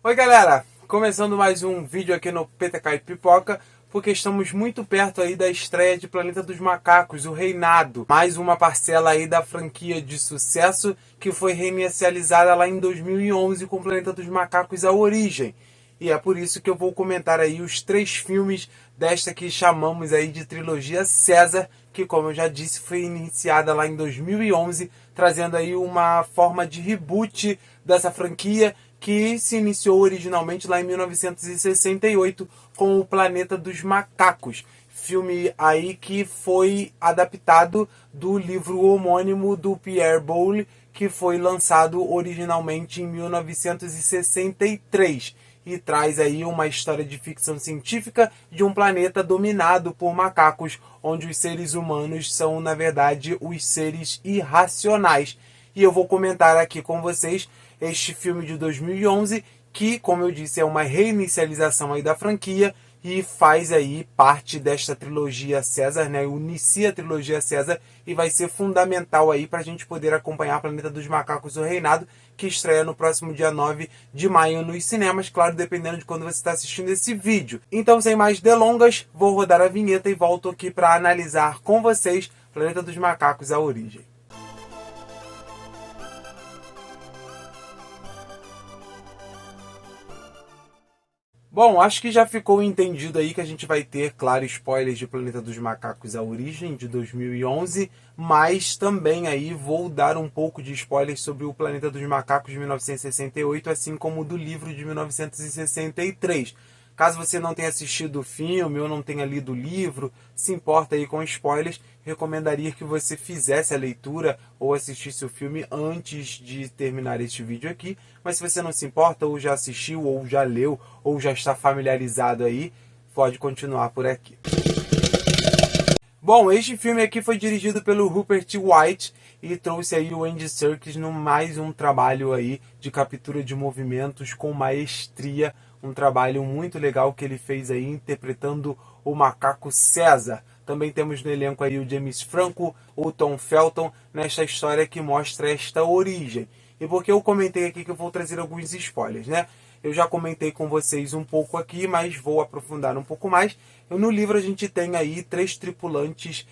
Oi galera, começando mais um vídeo aqui no PTK e Pipoca, porque estamos muito perto aí da estreia de Planeta dos Macacos, o Reinado. Mais uma parcela aí da franquia de sucesso que foi reinicializada lá em 2011 com Planeta dos Macacos A Origem. E é por isso que eu vou comentar aí os 3 filmes desta que chamamos aí de trilogia César, que como eu já disse foi iniciada lá em 2011, trazendo aí uma forma de reboot dessa franquia que se iniciou originalmente lá em 1968 com o Planeta dos Macacos. Filme aí que foi adaptado do livro homônimo do Pierre Boulle, que foi lançado originalmente em 1963. E traz aí uma história de ficção científica de um planeta dominado por macacos, onde os seres humanos são, na verdade, os seres irracionais. E eu vou comentar aqui com vocês este filme de 2011, que, como eu disse, é uma reinicialização aí da franquia e faz aí parte desta trilogia César, né? Inicia a trilogia César e vai ser fundamental aí para a gente poder acompanhar Planeta dos Macacos, o Reinado, que estreia no próximo dia 9 de maio nos cinemas, claro, dependendo de quando você está assistindo esse vídeo. Então, sem mais delongas, vou rodar a vinheta e volto aqui para analisar com vocês Planeta dos Macacos, A Origem. Bom, acho que já ficou entendido aí que a gente vai ter, claro, spoilers de Planeta dos Macacos A Origem, de 2011, mas também aí vou dar um pouco de spoilers sobre o Planeta dos Macacos de 1968, assim como do livro de 1963. Caso você não tenha assistido o filme ou não tenha lido o livro, se importa aí com spoilers, recomendaria que você fizesse a leitura ou assistisse o filme antes de terminar este vídeo aqui. Mas se você não se importa, ou já assistiu, ou já leu, ou já está familiarizado aí, pode continuar por aqui. Bom, este filme aqui foi dirigido pelo Rupert Wyatt e trouxe aí o Andy Serkis no mais um trabalho aí de captura de movimentos com maestria, um trabalho muito legal que ele fez aí interpretando o macaco César. Também temos no elenco aí o James Franco, o Tom Felton, nesta história que mostra esta origem. E porque eu comentei aqui que eu vou trazer alguns spoilers, né? Eu já comentei com vocês um pouco aqui, mas vou aprofundar um pouco mais. No livro a gente tem aí 3 tripulantes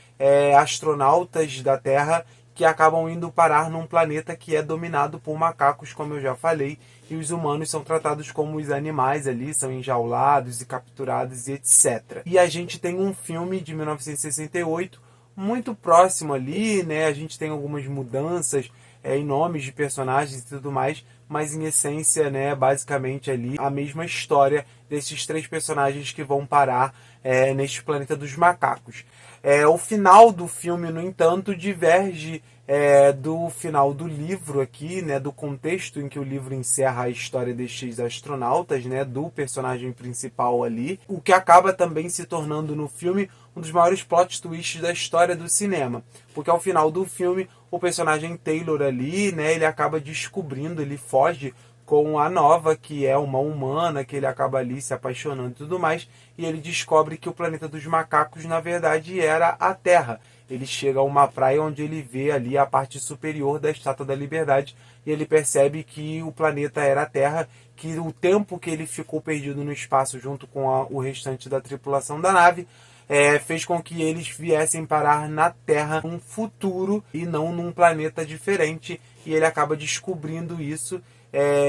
astronautas da Terra que acabam indo parar num planeta que é dominado por macacos, como eu já falei, e os humanos são tratados como os animais ali, são enjaulados e capturados e etc. E a gente tem um filme de 1968 muito próximo ali, né? A gente tem algumas mudanças em nomes de personagens e tudo mais, mas em essência, né, basicamente ali a mesma história desses 3 personagens que vão parar neste planeta dos macacos. O final do filme, no entanto, diverge do final do livro aqui, né, do contexto em que o livro encerra a história destes astronautas, né, do personagem principal ali, o que acaba também se tornando no filme um dos maiores plot twists da história do cinema, porque ao final do filme o personagem Taylor ali, né, ele acaba descobrindo, ele foge com a Nova, que é uma humana, que ele acaba ali se apaixonando e tudo mais, e ele descobre que o planeta dos macacos, na verdade, era a Terra. Ele chega a uma praia onde ele vê ali a parte superior da Estátua da Liberdade, e ele percebe que o planeta era a Terra, que o tempo que ele ficou perdido no espaço junto com o restante da tripulação da nave, fez com que eles viessem parar na Terra num futuro e não num planeta diferente, e ele acaba descobrindo isso.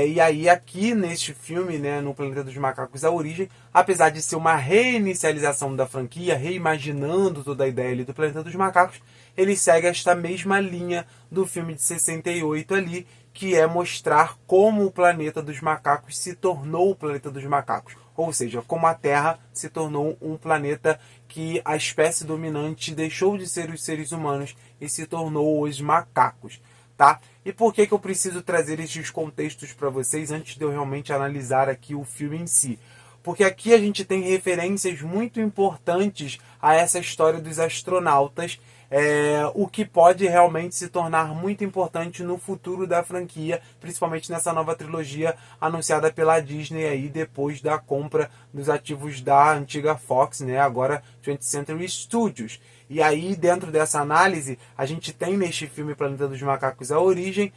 E aí aqui neste filme, né, no Planeta dos Macacos A Origem, apesar de ser uma reinicialização da franquia, reimaginando toda a ideia ali do Planeta dos Macacos, ele segue esta mesma linha do filme de 68 ali, que é mostrar como o Planeta dos Macacos se tornou o Planeta dos Macacos. Ou seja, como a Terra se tornou um planeta que a espécie dominante deixou de ser os seres humanos e se tornou os macacos. Tá? E por que eu preciso trazer esses contextos para vocês antes de eu realmente analisar aqui o filme em si? Porque aqui a gente tem referências muito importantes a essa história dos astronautas, o que pode realmente se tornar muito importante no futuro da franquia, principalmente nessa nova trilogia anunciada pela Disney aí depois da compra dos ativos da antiga Fox, né, agora 20th Century Studios. E aí, dentro dessa análise, a gente tem neste filme Planeta dos Macacos A Origem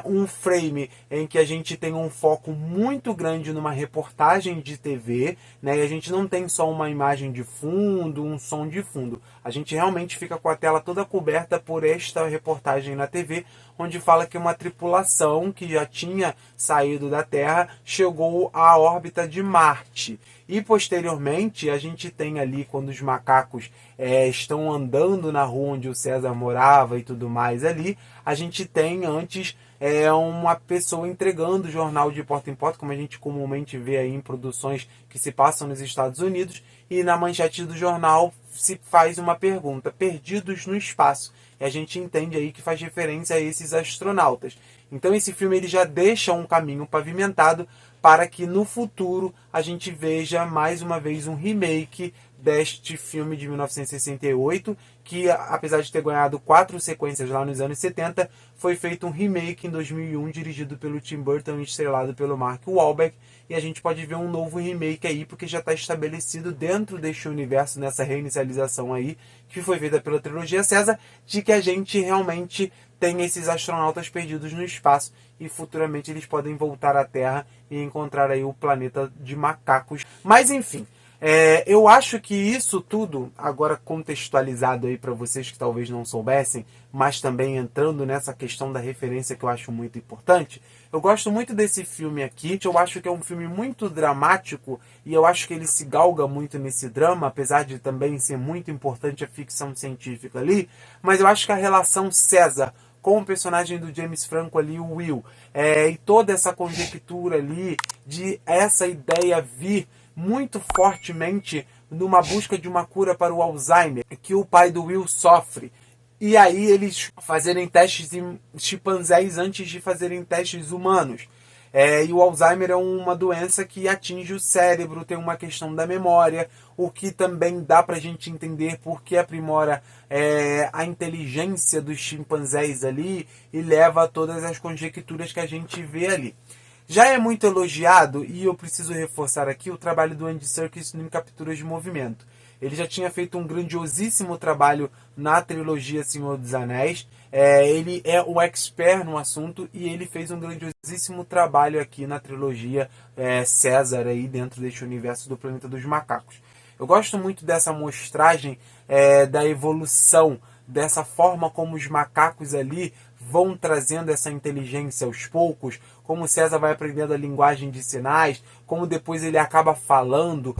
um frame em que a gente tem um foco muito grande numa reportagem de TV, né? E a gente não tem só uma imagem de fundo, um som de fundo. A gente realmente fica com a tela toda coberta por esta reportagem na TV, onde fala que uma tripulação que já tinha saído da Terra chegou à órbita de Marte. E posteriormente a gente tem ali, quando os macacos estão andando na rua onde o César morava e tudo mais ali, a gente tem antes uma pessoa entregando o jornal de porta em porta, como a gente comumente vê aí em produções que se passam nos Estados Unidos, e na manchete do jornal se faz uma pergunta: perdidos no espaço. E a gente entende aí que faz referência a esses astronautas. Então esse filme ele já deixa um caminho pavimentado para que no futuro a gente veja mais uma vez um remake deste filme de 1968, que apesar de ter ganhado 4 sequências lá nos anos 70, foi feito um remake em 2001, dirigido pelo Tim Burton e estrelado pelo Mark Wahlberg, e a gente pode ver um novo remake aí, porque já está estabelecido dentro deste universo, nessa reinicialização aí, que foi feita pela trilogia César, de que a gente realmente tem esses astronautas perdidos no espaço e futuramente eles podem voltar à Terra e encontrar aí o planeta de macacos. Mas enfim, eu acho que isso tudo, agora contextualizado aí para vocês que talvez não soubessem, mas também entrando nessa questão da referência que eu acho muito importante, eu gosto muito desse filme aqui, eu acho que é um filme muito dramático e eu acho que ele se galga muito nesse drama, apesar de também ser muito importante a ficção científica ali, mas eu acho que a relação César com o personagem do James Franco ali, o Will, e toda essa conjectura ali de essa ideia vir muito fortemente numa busca de uma cura para o Alzheimer, que o pai do Will sofre. E aí eles fazerem testes em chimpanzés antes de fazerem testes humanos. E o Alzheimer é uma doença que atinge o cérebro, tem uma questão da memória, o que também dá para a gente entender porque aprimora a inteligência dos chimpanzés ali e leva a todas as conjecturas que a gente vê ali. Já é muito elogiado, e eu preciso reforçar aqui, o trabalho do Andy Serkis em capturas de movimento. Ele já tinha feito um grandiosíssimo trabalho na trilogia Senhor dos Anéis. Ele é o expert no assunto e ele fez um grandiosíssimo trabalho aqui na trilogia César, aí dentro deste universo do Planeta dos Macacos. Eu gosto muito dessa amostragem da evolução, dessa forma como os macacos ali vão trazendo essa inteligência aos poucos, como César vai aprendendo a linguagem de sinais, como depois ele acaba falando,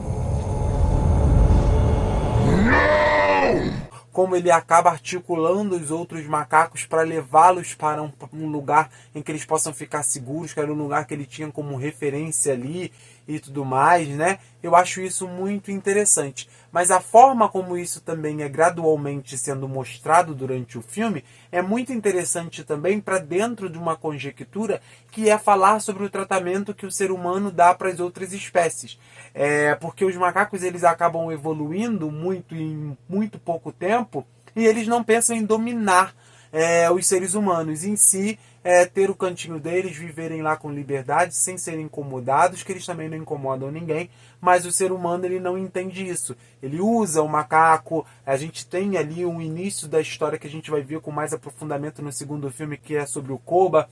como ele acaba articulando os outros macacos para levá-los para um lugar em que eles possam ficar seguros, que era um lugar que ele tinha como referência ali e tudo mais, né? Eu acho isso muito interessante. Mas a forma como isso também é gradualmente sendo mostrado durante o filme é muito interessante também para dentro de uma conjectura que é falar sobre o tratamento que o ser humano dá para as outras espécies. Porque os macacos eles acabam evoluindo muito em muito pouco tempo e eles não pensam em dominar os seres humanos em si, ter o cantinho deles, viverem lá com liberdade, sem serem incomodados, que eles também não incomodam ninguém, mas o ser humano ele não entende isso. Ele usa o macaco, a gente tem ali um início da história que a gente vai ver com mais aprofundamento no segundo filme, que é sobre o Koba,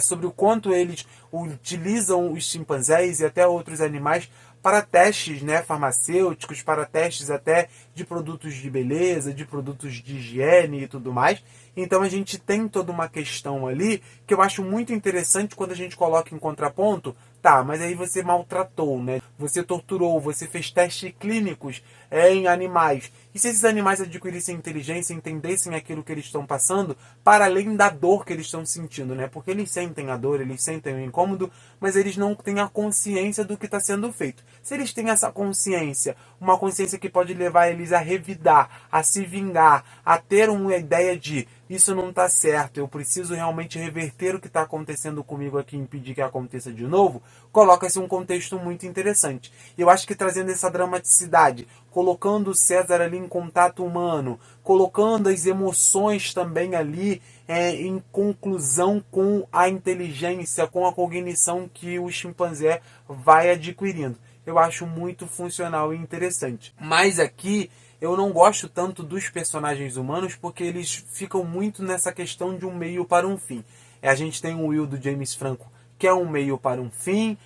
sobre o quanto eles utilizam os chimpanzés e até outros animais para testes farmacêuticos, para testes até de produtos de beleza, de produtos de higiene e tudo mais. Então a gente tem toda uma questão ali que eu acho muito interessante quando a gente coloca em contraponto. Tá, mas aí você maltratou, né? Você torturou, você fez testes clínicos em animais. E se esses animais adquirissem inteligência, entendessem aquilo que eles estão passando, para além da dor que eles estão sentindo, né? Porque eles sentem a dor, eles sentem o incômodo, mas eles não têm a consciência do que está sendo feito. Se eles têm essa consciência, uma consciência que pode levar eles a revidar, a se vingar, a ter uma ideia de isso não está certo, eu preciso realmente reverter o que está acontecendo comigo aqui e impedir que aconteça de novo, coloca-se um contexto muito interessante. E eu acho que trazendo essa dramaticidade, colocando o César ali em contato humano, colocando as emoções também ali em conclusão com a inteligência, com a cognição que o chimpanzé vai adquirindo. Eu acho muito funcional e interessante. Mas aqui eu não gosto tanto dos personagens humanos porque eles ficam muito nessa questão de um meio para um fim. A gente tem o Will do James Franco, que é um meio para um fim,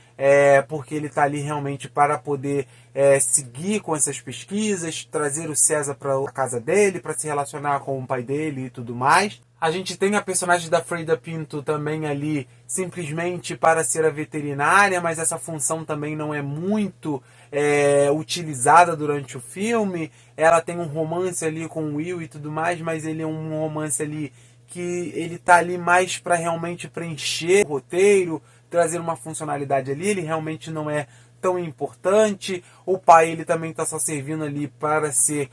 porque ele está ali realmente para poder seguir com essas pesquisas, trazer o César para a casa dele, para se relacionar com o pai dele e tudo mais. A gente tem a personagem da Freida Pinto também ali, simplesmente para ser a veterinária, mas essa função também não é muito utilizada durante o filme. Ela tem um romance ali com o Will e tudo mais, mas ele é um romance ali que ele tá ali mais para realmente preencher o roteiro, trazer uma funcionalidade ali. Ele realmente não é tão importante. O pai, ele também está só servindo ali para ser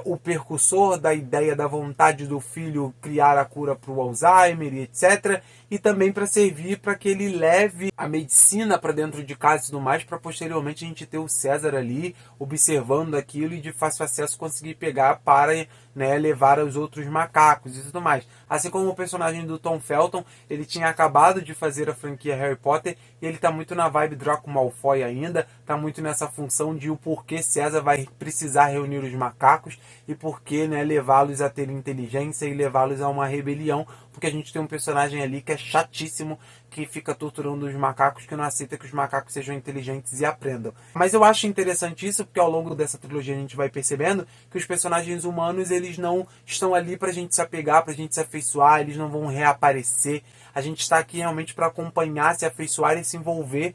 o percussor da ideia, da vontade do filho criar a cura para o Alzheimer e etc. E também para servir para que ele leve a medicina para dentro de casa e tudo mais, para posteriormente a gente ter o César ali observando aquilo e de fácil acesso conseguir pegar para, né, levar aos outros macacos e tudo mais. Assim como o personagem do Tom Felton, ele tinha acabado de fazer a franquia Harry Potter e ele está muito na vibe Draco Malfoy ainda, está muito nessa função de o porquê César vai precisar reunir os macacos e porquê, né, levá-los a ter inteligência e levá-los a uma rebelião, porque a gente tem um personagem ali que é chatíssimo, que fica torturando os macacos, que não aceita que os macacos sejam inteligentes e aprendam. Mas eu acho interessante isso, porque ao longo dessa trilogia a gente vai percebendo que os personagens humanos, eles não estão ali pra gente se apegar, pra gente se afeiçoar, eles não vão reaparecer. A gente está aqui realmente para acompanhar, se afeiçoar e se envolver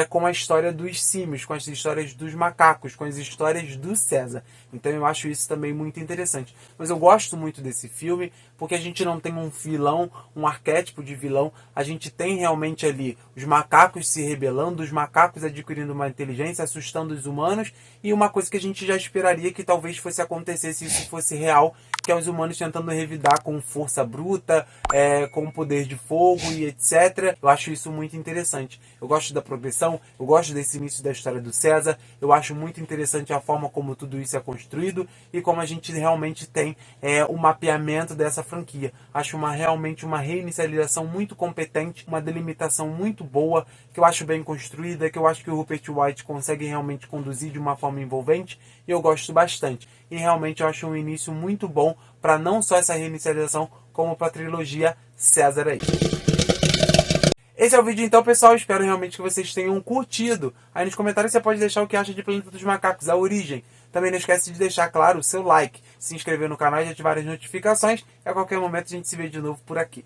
com a história dos símios, com as histórias dos macacos, com as histórias do César. Então eu acho isso também muito interessante. Mas eu gosto muito desse filme, porque a gente não tem um vilão, um arquétipo de vilão. A gente tem realmente ali os macacos se rebelando, os macacos adquirindo uma inteligência, assustando os humanos, e uma coisa que a gente já esperaria que talvez fosse acontecer se isso fosse real, que é os humanos tentando revidar com força bruta, com poder de fogo e etc. Eu acho isso muito interessante. Eu gosto da progressão, eu gosto desse início da história do César, eu acho muito interessante a forma como tudo isso é construído e como a gente realmente tem o mapeamento dessa franquia. Acho realmente uma reinicialização muito competente, uma delimitação muito boa, que eu acho bem construída, que eu acho que o Rupert Wyatt consegue realmente conduzir de uma forma envolvente, e eu gosto bastante. E realmente eu acho um início muito bom para não só essa reinicialização, como para a trilogia César aí. Esse é o vídeo então, pessoal. Espero realmente que vocês tenham curtido. Aí nos comentários você pode deixar o que acha de Planeta dos Macacos, a origem. Também não esquece de deixar, claro, o seu like, se inscrever no canal e ativar as notificações. E a qualquer momento a gente se vê de novo por aqui.